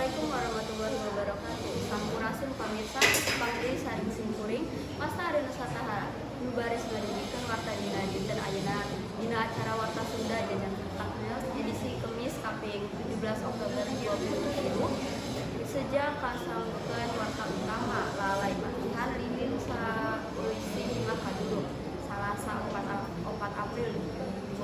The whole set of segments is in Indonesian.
Assalamualaikum warahmatullahi wabarakatuh. Sampurasun pamirsa, panggil saring simkuring, masa ada nusatahara. Nubaris ngadugikan warta dina dinten ayeuna dina acara Warta Sunda Jajan Takmil edisi Kemis Kaping 17 Oktober 2020. Sejak kasangkeun warta utama lalai matihan lilin saeuisi imah kaduduk. Salasa 4 April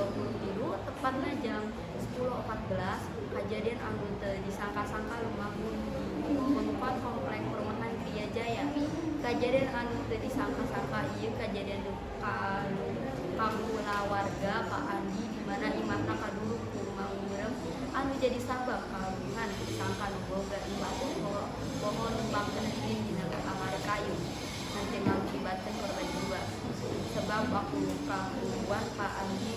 2020 tepatna jam 10.14 kejadian anu teu disangka-sangka lumampun berupa komplek perumahan Gria Jaya. Kejadian anu teu disangka-sangka ieu kejadian kamula warga Pak Andi di mana imahna kaduluk ku rumah urem anu jadi sabab kalungan disangka nu boga batu pohon numpangkeun lilin dina kamar kayu nanti mengakibatkan korban jiwa sebab waktu kahuruan Pak Andi